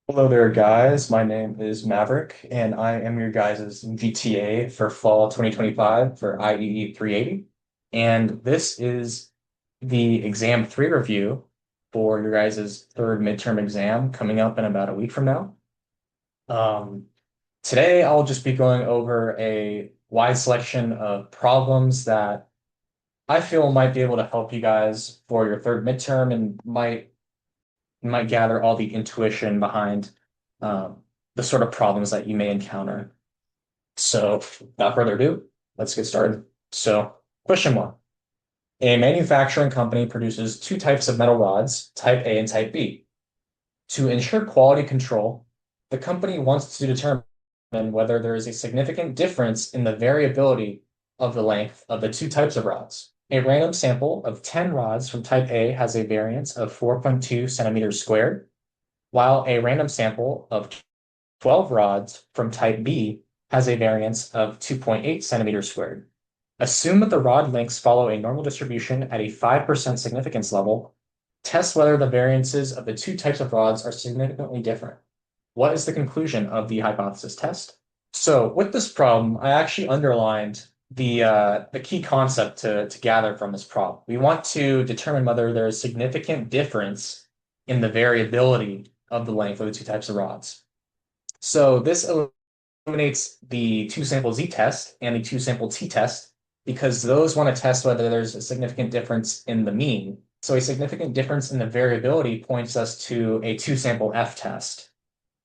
Hello there, guys. My name is Maverick, and I am your guys' GTA for fall 2025 for IEE380. And this is the exam 3 review for your guys' third midterm exam coming up in about a week from now. Um, Today, I'll just be going over a wide selection of problems that I feel might be able to help you guys for your third midterm and might gather all the intuition behind um, the sort of problems that you may encounter. So, without further ado, let's get started. So, question one. A manufacturing company produces two types of metal rods, type A and type B. To ensure quality control, the company wants to determine whether there is a significant difference in the variability of the length of the two types of rods. A random sample of 10 rods from type A has a variance of 4.2 centimeters squared, while a random sample of 12 rods from type B has a variance of 2.8 centimeters squared. Assume that the rod lengths follow a normal distribution at a 5% significance level. Test whether the variances of the two types of rods are significantly different. What is the conclusion of the hypothesis test? So with this problem, I actually underlined the key concept to gather from this problem. We want to determine whether there is significant difference in the variability of the length of the two types of rods. So this eliminates the two sample z-test and the two sample t-test because those want to test whether there's a significant difference in the mean. So a significant difference in the variability points us to a two sample f-test.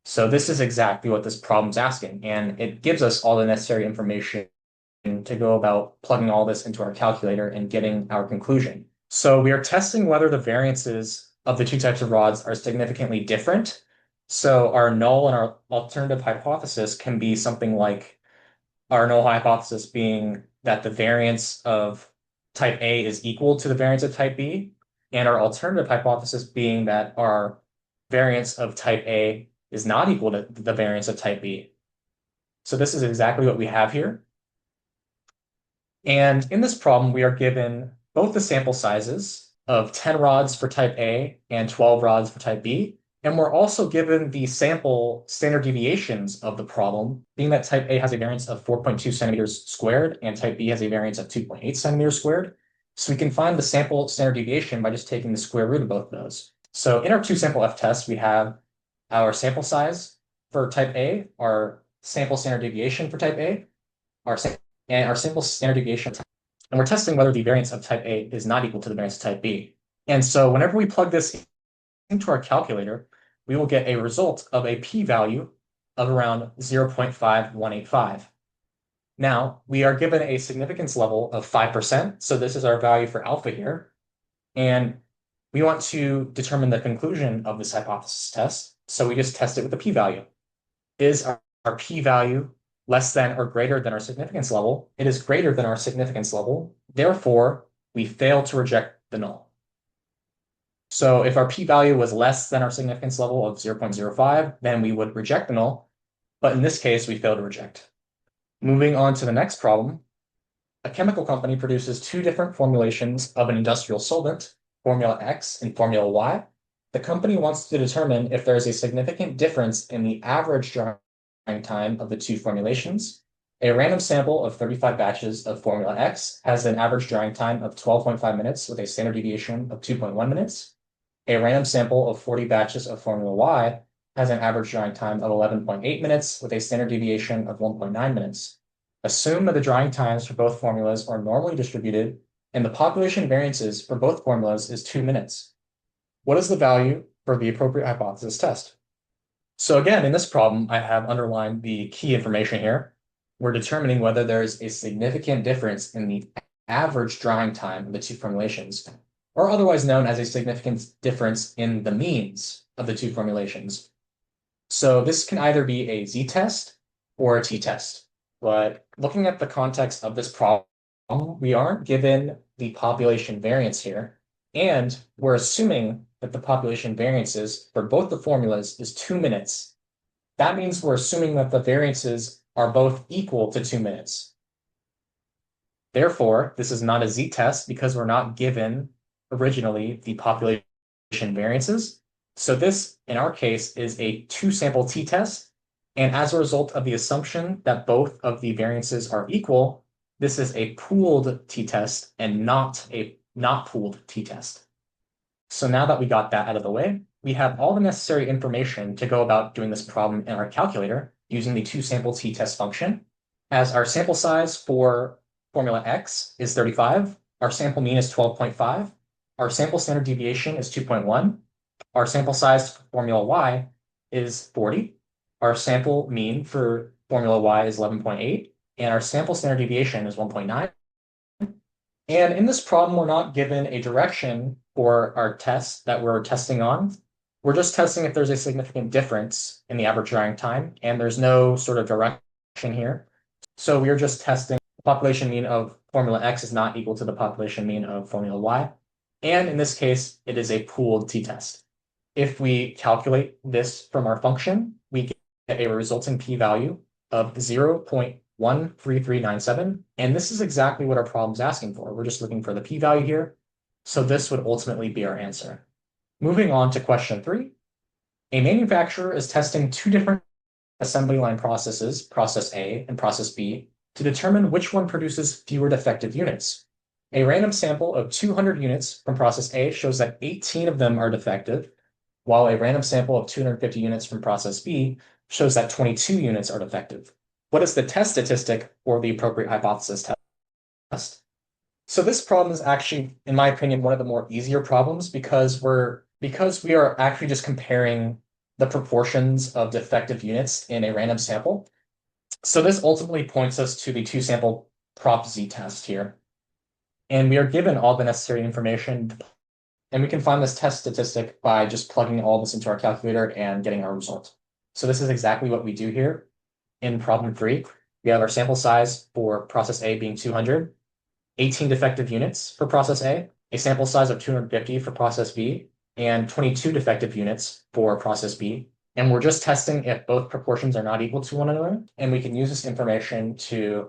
So this is exactly what this problem's asking, and it gives us all the necessary information to go about plugging all this into our calculator and getting our conclusion. So we are testing whether the variances of the two types of rods are significantly different. So our null and our alternative hypothesis can be something like our null hypothesis being that the variance of type A is equal to the variance of type B, and our alternative hypothesis being that our variance of type A is not equal to the variance of type B. So this is exactly what we have here. And in this problem, we are given both the sample sizes of 10 rods for type A and 12 rods for type B. And we're also given the sample standard deviations of the problem, being that type A has a variance of 4.2 centimeters squared and type B has a variance of 2.8 centimeters squared. So we can find the sample standard deviation by just taking the square root of both of those. So in our two sample F test, we have our sample size for type A, our sample standard deviation for type A, our and our sample standard deviation. And we're testing whether the variance of type A is not equal to the variance of type B. And so whenever we plug this into our calculator, we will get a result of a p-value of around 0.5185. Now, we are given a significance level of 5%, so this is our value for alpha here. And we want to determine the conclusion of this hypothesis test, so we just test it with the p-value. Is our p-value less than or greater than our significance level? It is greater than our significance level. Therefore, we fail to reject the null. So if our p-value was less than our significance level of 0.05, then we would reject the null. But in this case, we fail to reject. Moving on to the next problem, a chemical company produces two different formulations of an industrial solvent, Formula X and Formula Y. The company wants to determine if there is a significant difference in the average drying time of the two formulations. A random sample of 35 batches of Formula X has an average drying time of 12.5 minutes with a standard deviation of 2.1 minutes. A random sample of 40 batches of Formula Y has an average drying time of 11.8 minutes with a standard deviation of 1.9 minutes. Assume that the drying times for both formulas are normally distributed and the population variances for both formulas is 2 minutes. What is the value for the appropriate hypothesis test? So again, in this problem, I have underlined the key information here. We're determining whether there's a significant difference in the average drying time of the two formulations, or otherwise known as a significant difference in the means of the two formulations. So this can either be a z-test or a t-test. But looking at the context of this problem, we aren't given the population variance here, and we're assuming that the population variances for both the formulas is 2 minutes. That means we're assuming that the variances are both equal to 2 minutes. Therefore, this is not a z-test because we're not given originally the population variances. So this, in our case, is a two-sample t-test. And as a result of the assumption that both of the variances are equal, this is a pooled t-test and not a not pooled t-test. So now that we got that out of the way, we have all the necessary information to go about doing this problem in our calculator using the two-sample t-test function. As our sample size for formula X is 35, our sample mean is 12.5, our sample standard deviation is 2.1, our sample size for formula Y is 40, our sample mean for formula Y is 11.8, and our sample standard deviation is 1.9. And in this problem, we're not given a direction for our test that we're testing on. We're just testing if there's a significant difference in the average drying time, and there's no sort of direction here. So we are just testing the population mean of formula X is not equal to the population mean of formula Y. And in this case, it is a pooled t-test. If we calculate this from our function, we get a resulting p-value of 0.13397. And this is exactly what our problem is asking for. We're just looking for the p-value here. So this would ultimately be our answer. Moving on to question 3. A manufacturer is testing two different assembly line processes, process A and process B, to determine which one produces fewer defective units. A random sample of 200 units from process A shows that 18 of them are defective, while a random sample of 250 units from process B shows that 22 units are defective. What is the test statistic for the appropriate hypothesis test? So this problem is actually, in my opinion, one of the more easier problems because we are actually just comparing the proportions of defective units in a random sample. So this ultimately points us to the two-sample prop Z test here. And we are given all the necessary information, and we can find this test statistic by just plugging all this into our calculator and getting our result. So this is exactly what we do here. In problem 3, we have our sample size for process A being 200, 18 defective units for process A, a sample size of 250 for process B, and 22 defective units for process B. And we're just testing if both proportions are not equal to one another. And we can use this information to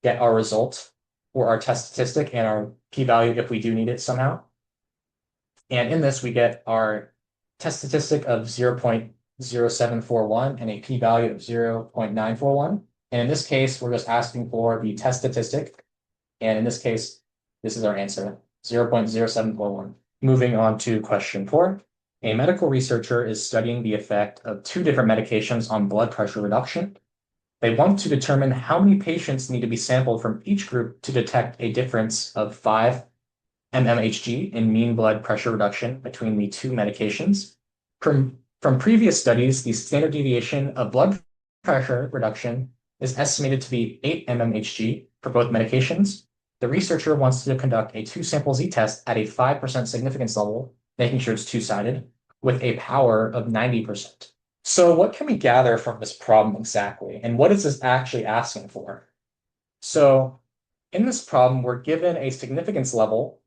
get our result for our test statistic and our p-value if we do need it somehow. And in this, we get our test statistic of 0.0741 and a p-value of 0.941. And in this case, we're just asking for the test statistic. And in this case, this is our answer, 0.0741. Moving on to question 4. A medical researcher is studying the effect of two different medications on blood pressure reduction. They want to determine how many patients need to be sampled from each group to detect a difference of 5 mmHg in mean blood pressure reduction between the two medications. From previous studies, the standard deviation of blood pressure reduction is estimated to be 8 mmHg for both medications. The researcher wants to conduct a two-sample Z-test at a 5% significance level, making sure it's two-sided, with a power of 90%. So what can we gather from this problem exactly? And what is this actually asking for? So in this problem, we're given a significance level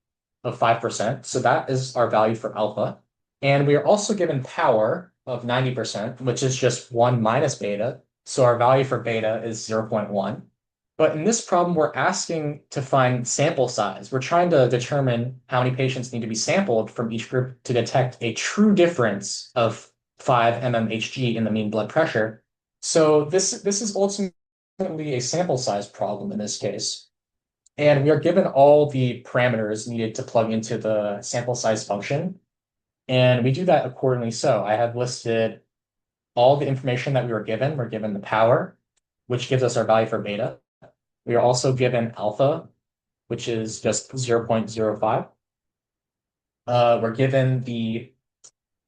of 5%. So that is our value for alpha. And we are also given power of 90%, which is just 1 minus beta. So our value for beta is 0.1. But in this problem, we're asking to find sample size. We're trying to determine how many patients need to be sampled from each group to detect a true difference of 5 mmHg in the mean blood pressure. So this is ultimately a sample size problem in this case. And we are given all the parameters needed to plug into the sample size function. And we do that accordingly. So I have listed all the information that we were given. We're given the power, which gives us our value for beta. We are also given alpha, which is just 0.05. We're given the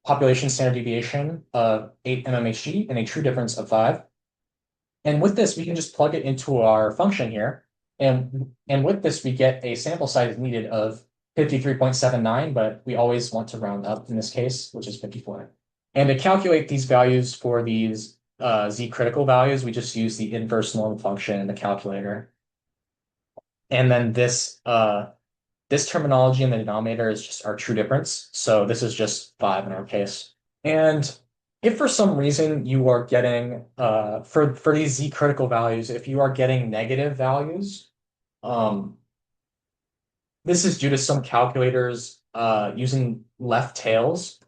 population standard deviation of 8 mmHg and a true difference of 5. And with this, we can just plug it into our function here. And with this, we get a sample size needed of 53.79, but we always want to round up in this case, which is 54. And to calculate these values for these Z critical values, we just use the inverse norm function in the calculator. And then this terminology in the denominator is just our true difference. So this is just 5 in our case. And if for some reason you are getting, for these Z critical values, if you are getting negative values, this is due to some calculators using left tails.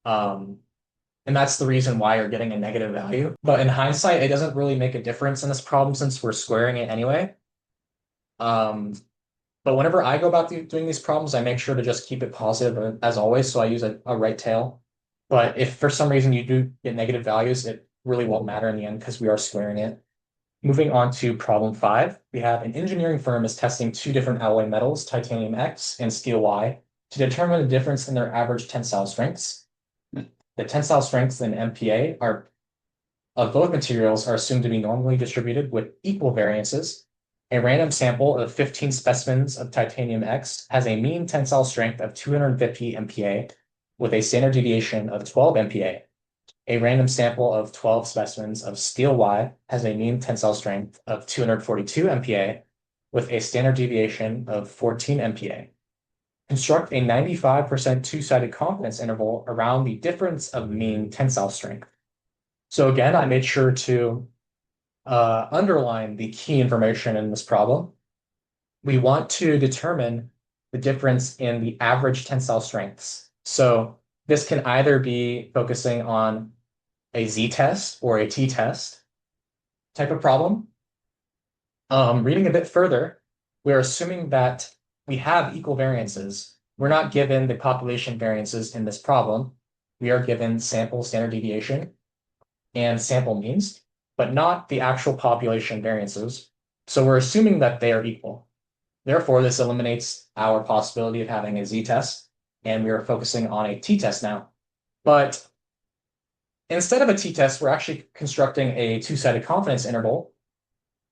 And that's the reason why you're getting a negative value. But in hindsight, it doesn't really make a difference in this problem since we're squaring it anyway. Um, but whenever I go about doing these problems, I make sure to just keep it positive as always. So I use a right tail. But if for some reason you do get negative values, it really won't matter in the end because we are squaring it. Moving on to problem 5, we have an engineering firm is testing two different alloy metals, titanium X and steel Y, to determine the difference in their average tensile strengths. The tensile strengths in MPa are of both materials are assumed to be normally distributed with equal variances. A random sample of 15 specimens of titanium X has a mean tensile strength of 250 MPa with a standard deviation of 12 MPa. A random sample of 12 specimens of steel Y has a mean tensile strength of 242 MPa with a standard deviation of 14 MPa. Construct a 95% two-sided confidence interval around the difference of mean tensile strength. So again, I made sure to underline the key information in this problem. We want to determine the difference in the average tensile strengths. So this can either be focusing on a z-test or a t-test type of problem. Reading a bit further, we're assuming that we have equal variances. We're not given the population variances in this problem. We are given sample standard deviation and sample means, but not the actual population variances. So we're assuming that they are equal. Therefore, this eliminates our possibility of having a z-test, and we are focusing on a t-test now. But instead of a t-test, we're actually constructing a two-sided confidence interval.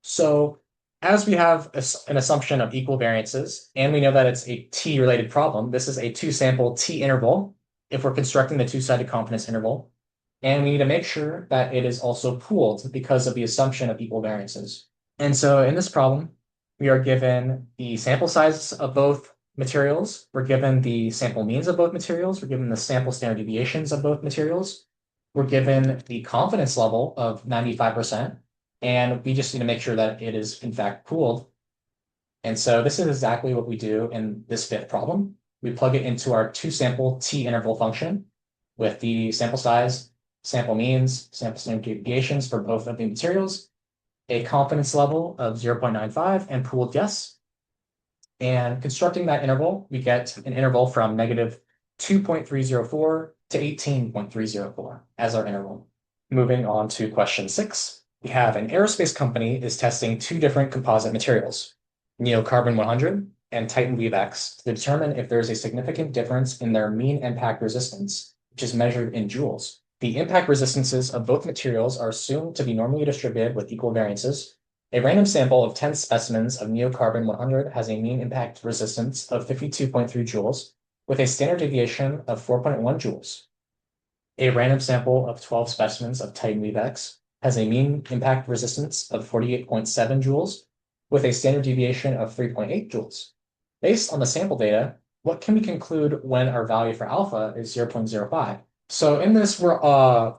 So as we have an assumption of equal variances, and we know that it's a t-related problem, this is a two-sample t interval if we're constructing the two-sided confidence interval. And we need to make sure that it is also pooled because of the assumption of equal variances. And so in this problem, we are given the sample sizes of both materials. We're given the sample means of both materials. We're given the sample standard deviations of both materials. We're given the confidence level of 95%. And we just need to make sure that it is in fact pooled. And so this is exactly what we do in this fifth problem. We plug it into our two-sample t interval function with the sample size, sample means, sample standard deviations for both of the materials, a confidence level of 0.95, and pooled guess. And constructing that interval, we get an interval from negative 2.304 to 18.304 as our interval. Moving on to question 6. We have an aerospace company is testing two different composite materials, neocarbon 100 and Titan Weave X, to determine if there is a significant difference in their mean impact resistance, which is measured in joules. The impact resistances of both materials are assumed to be normally distributed with equal variances. A random sample of 10 specimens of neocarbon 100 has a mean impact resistance of 52.3 joules with a standard deviation of 4.1 joules. A random sample of 12 specimens of Titan Weave X has a mean impact resistance of 48.7 joules with a standard deviation of 3.8 joules. Based on the sample data, what can we conclude when our value for alpha is 0.05? So in this, we're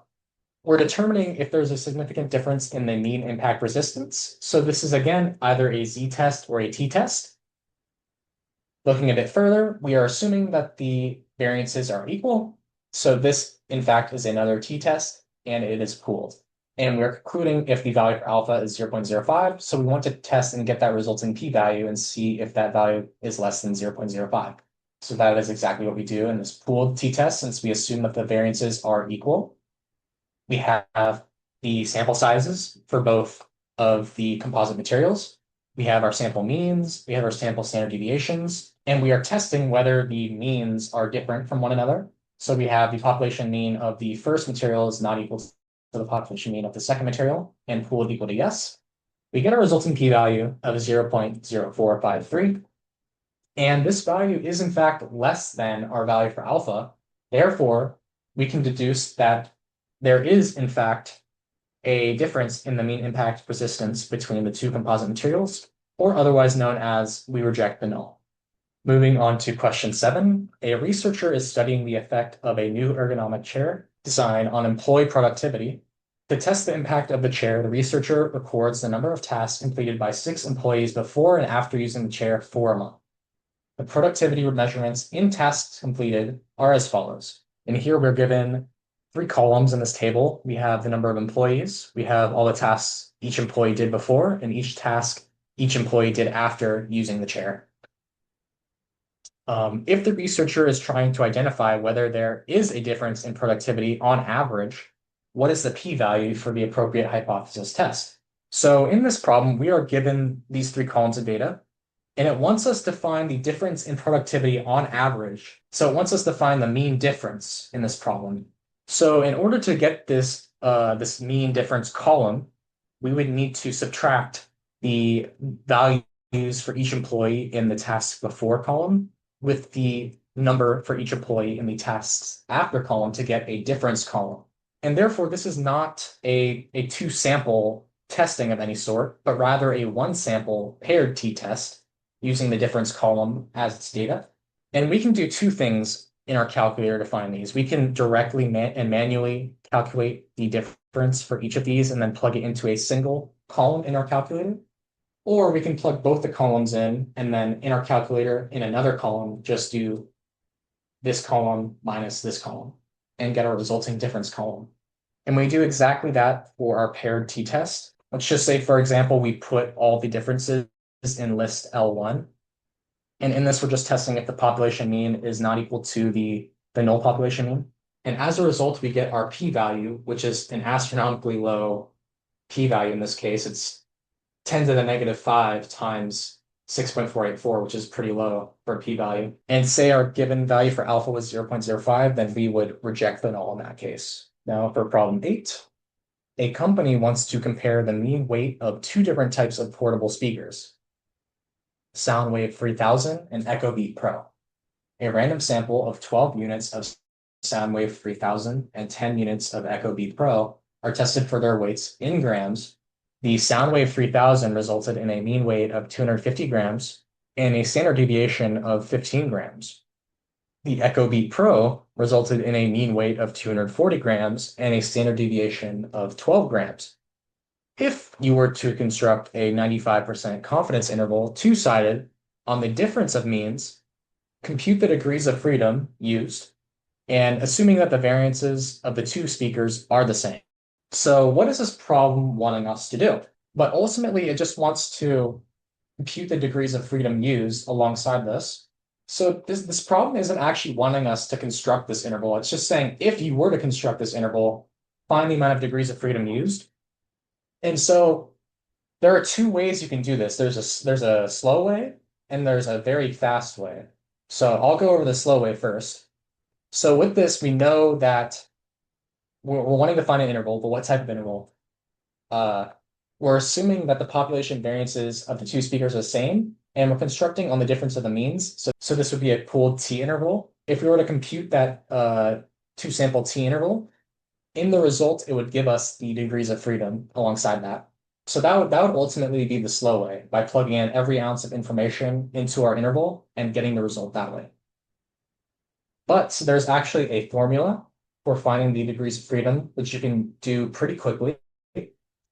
determining if there's a significant difference in the mean impact resistance. So this is, again, either a z-test or a t-test. Looking a bit further, we are assuming that the variances are equal. So this, in fact, is another t-test, and it is pooled. And we're concluding if the value for alpha is 0.05. So we want to test and get that resulting p-value and see if that value is less than 0.05. So that is exactly what we do in this pooled t-test, since we assume that the variances are equal. We have the sample sizes for both of the composite materials. We have our sample means, we have our sample standard deviations, and we are testing whether the means are different from one another. So we have the population mean of the first material is not equal to the population mean of the second material, and pooled equal to yes. We get a resulting p-value of 0.0453. And this value is in fact less than our value for alpha. Therefore, we can deduce that there is in fact a difference in the mean impact resistance between the two composite materials, or otherwise known as we reject the null. Moving on to question 7, a researcher is studying the effect of a new ergonomic chair design on employee productivity. To test the impact of the chair, the researcher records the number of tasks completed by 6 employees before and after using the chair for a month. The productivity measurements in tasks completed are as follows. And here we're given three columns in this table. We have the number of employees, we have all the tasks each employee did before, and each task each employee did after using the chair. If the researcher is trying to identify whether there is a difference in productivity on average, what is the p-value for the appropriate hypothesis test? So in this problem, we are given these three columns of data, and it wants us to find the difference in productivity on average. So it wants us to find the mean difference in this problem. So in order to get this, this mean difference column, we would need to subtract the values for each employee in the task before column with the number for each employee in the tasks after column to get a difference column. And therefore, this is not a two sample testing of any sort, but rather a one sample paired t-test using the difference column as its data. And we can do two things in our calculator to find these. We can directly and manually calculate the difference for each of these and then plug it into a single column in our calculator. Or we can plug both the columns in and then in our calculator in another column, just do this column minus this column and get our resulting difference column. And we do exactly that for our paired t-test. Let's just say, for example, we put all the differences in list L1. And in this, we're just testing if the population mean is not equal to the null population mean. And as a result, we get our p-value, which is an astronomically low p-value in this case. It's 10 to the negative 5 times 6.484, which is pretty low for a p-value. And say our given value for alpha was 0.05, then we would reject the null in that case. Now for problem 8, a company wants to compare the mean weight of two different types of portable speakers, Soundwave 3000 and EchoBeat Pro. A random sample of 12 units of Soundwave 3000 and 10 units of EchoBeat Pro are tested for their weights in grams. The Soundwave 3000 resulted in a mean weight of 250 grams and a standard deviation of 15 grams. The EchoBeat Pro resulted in a mean weight of 240 grams and a standard deviation of 12 grams. If you were to construct a 95% confidence interval two-sided on the difference of means, compute the degrees of freedom used, and assuming that the variances of the two speakers are the same. So what is this problem wanting us to do? But ultimately, it just wants to compute the degrees of freedom used alongside this. So this problem isn't actually wanting us to construct this interval. It's just saying, if you were to construct this interval, find the amount of degrees of freedom used. And so there are two ways you can do this. There's a slow way and there's a very fast way. So I'll go over the slow way first. So with this, we know that we're wanting to find an interval, but what type of interval? We're assuming that the population variances of the two speakers are the same, and we're constructing on the difference of the means. So this would be a pooled t-interval. If we were to compute that two-sample t-interval, in the result, it would give us the degrees of freedom alongside that. So that would ultimately be the slow way, by plugging in every ounce of information into our interval and getting the result that way. But there's actually a formula for finding the degrees of freedom, which you can do pretty quickly.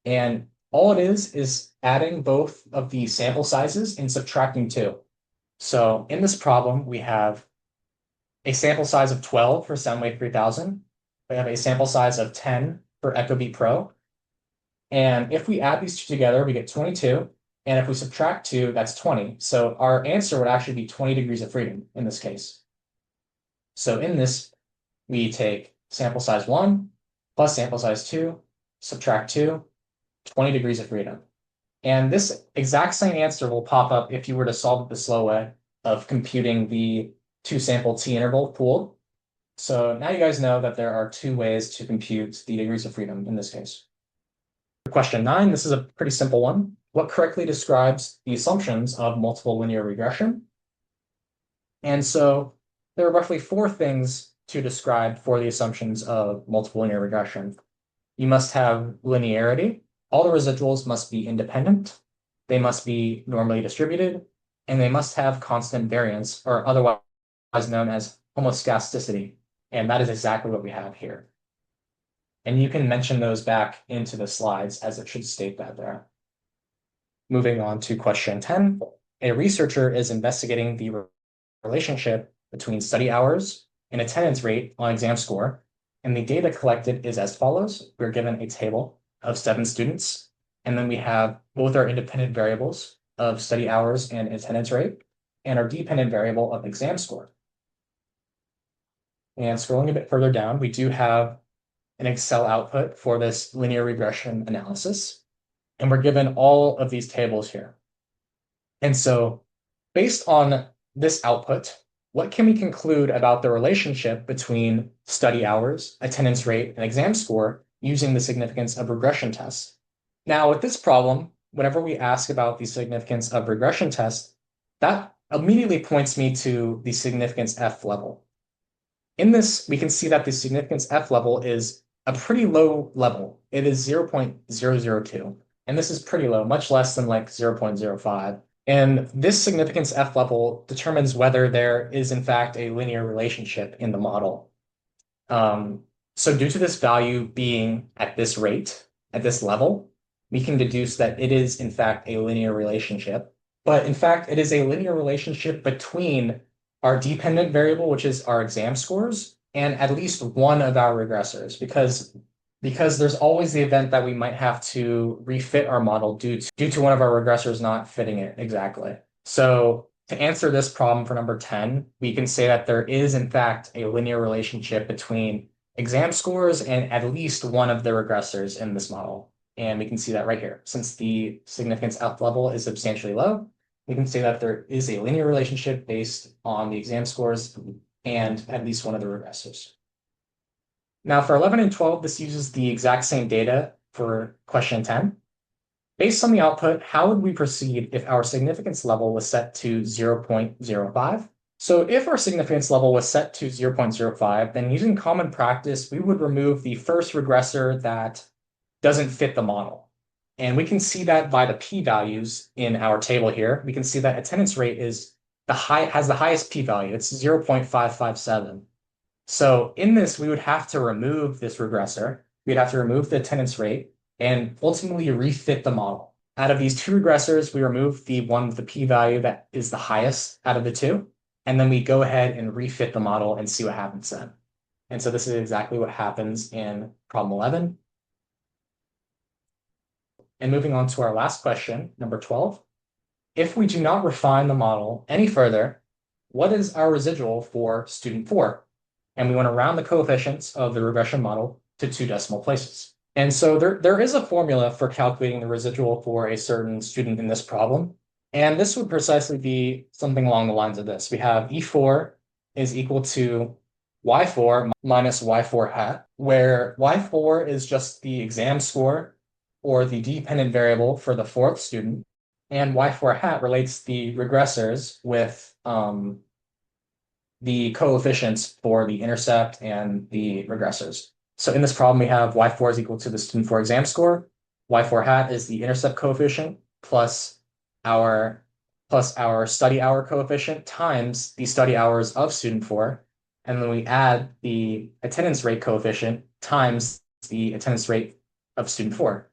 And all it is adding both of the sample sizes and subtracting 2. So in this problem, we have a sample size of 12 for Soundwave 3000. We have a sample size of 10 for EchoBeat Pro. And if we add these two together, we get 22. And if we subtract 2, that's 20. So our answer would actually be 20 degrees of freedom in this case. So in this, we take sample size 1 plus sample size 2, subtract 2, 20 degrees of freedom. And this exact same answer will pop up if you were to solve it the slow way of computing the two-sample t-interval pooled. So now you guys know that there are two ways to compute the degrees of freedom in this case. For question 9, this is a pretty simple one. What correctly describes the assumptions of multiple linear regression? And so there are roughly 4 things to describe for the assumptions of multiple linear regression. You must have linearity. All the residuals must be independent. They must be normally distributed, and they must have constant variance, or otherwise known as homoscedasticity. And that is exactly what we have here. And you can mention those back into the slides, as it should state that there. Moving on to question 10. A researcher is investigating the relationship between study hours an attendance rate on exam score. And the data collected is as follows. We're given a table of 7 students, and then we have both our independent variables of study hours and attendance rate, and our dependent variable of exam score. And scrolling a bit further down, we do have an Excel output for this linear regression analysis, and we're given all of these tables here. And so based on this output, what can we conclude about the relationship between study hours, attendance rate, and exam score using the significance of regression tests? Now, with this problem, whenever we ask about the significance of regression tests, that immediately points me to the significance F level. In this, we can see that the significance F level is a pretty low level. It is 0.002, and this is pretty low, much less than like 0.05. And this significance F level determines whether there is, in fact, a linear relationship in the model. So due to this value being at this rate, at this level, we can deduce that it is, in fact, a linear relationship. But in fact, it is a linear relationship between our dependent variable, which is our exam scores, and at least one of our regressors, because there's always the event that we might have to refit our model due to one of our regressors not fitting it exactly. So to answer this problem for number 10, we can say that there is, in fact, a linear relationship between exam scores and at least one of the regressors in this model. And we can see that right here. Since the significance F level is substantially low, we can say that there is a linear relationship based on the exam scores and at least one of the regressors. Now for 11 and 12, this uses the exact same data for question 10. Based on the output, how would we proceed if our significance level was set to 0.05? So if our significance level was set to 0.05, then using common practice, we would remove the first regressor that doesn't fit the model. And we can see that by the p-values in our table here. We can see that attendance rate has the highest p-value. It's 0.557. So in this, we would have to remove this regressor. We'd have to remove the attendance rate and ultimately refit the model. Out of these 2 regressors, we remove the one with the p-value that is the highest out of the 2. And then we go ahead and refit the model and see what happens then. And so this is exactly what happens in problem 11. And moving on to our last question, number 12. If we do not refine the model any further, what is our residual for student 4? And we want to round the coefficients of the regression model to 2 decimal places. And so there is a formula for calculating the residual for a certain student in this problem. And this would precisely be something along the lines of this. We have E4 is equal to Y4 minus Y4 hat, where Y4 is just the exam score or the dependent variable for the 4th student, and Y4 hat relates the regressors with the coefficients for the intercept and the regressors. So in this problem, we have Y4 is equal to the student 4 exam score. Y4 hat is the intercept coefficient plus our study hour coefficient times the study hours of student 4. And then we add the attendance rate coefficient times the attendance rate of student 4.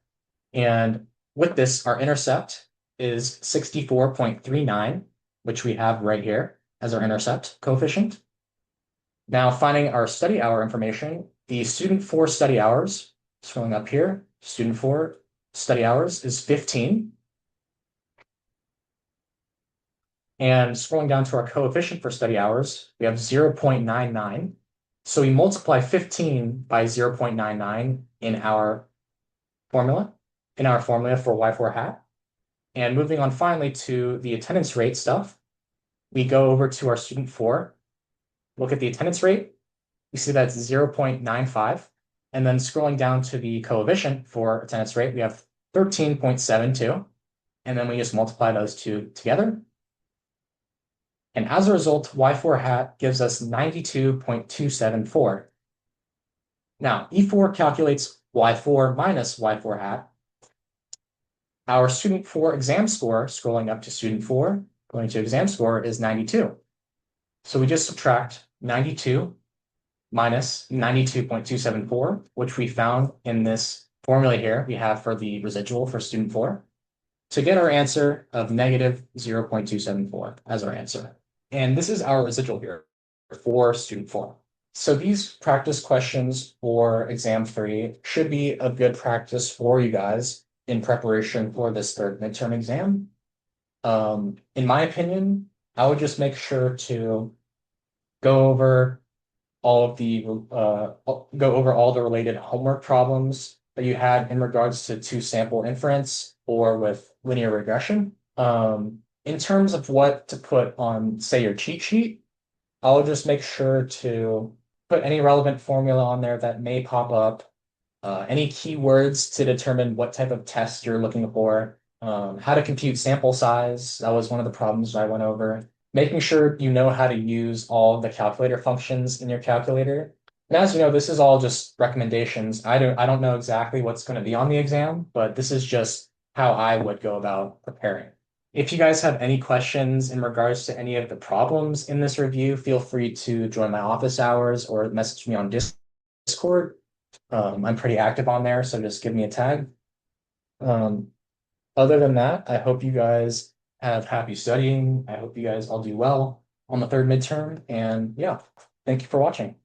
And with this, our intercept is 64.39, which we have right here as our intercept coefficient. Now finding our study hour information, the student 4 study hours, scrolling up here, student 4 study hours is 15. And scrolling down to our coefficient for study hours, we have 0.99. So we multiply 15 by 0.99 in our formula for Y4 hat. And moving on finally to the attendance rate stuff, we go over to our student 4, look at the attendance rate, we see that's 0.95. And then scrolling down to the coefficient for attendance rate, we have 13.72. And then we just multiply those two together. And as a result, Y4 hat gives us 92.274. Now, E4 calculates Y4 minus Y4 hat. Our student 4 exam score, scrolling up to student 4, going to exam score, is 92. So we just subtract 92 minus 92.274, which we found in this formula here we have for the residual for student 4, to get our answer of negative 0.274 as our answer. And this is our residual here for student 4. So these practice questions for exam 3 should be a good practice for you guys in preparation for this third midterm exam. In my opinion, I would just make sure to go over all of the go over all the related homework problems that you had in regards to two sample inference or with linear regression. In terms of what to put on, say, your cheat sheet, I'll just make sure to put any relevant formula on there that may pop up, any keywords to determine what type of test you're looking for, how to compute sample size. That was one of the problems I went over. Making sure you know how to use all the calculator functions in your calculator. And as you know, this is all just recommendations. I don't know exactly what's going to be on the exam, but this is just how I would go about preparing. If you guys have any questions in regards to any of the problems in this review, feel free to join my office hours or message me on Discord. I'm pretty active on there, so just give me a tag. Um, Other than that, I hope you guys have happy studying. I hope you guys all do well on the third midterm. And yeah, thank you for watching.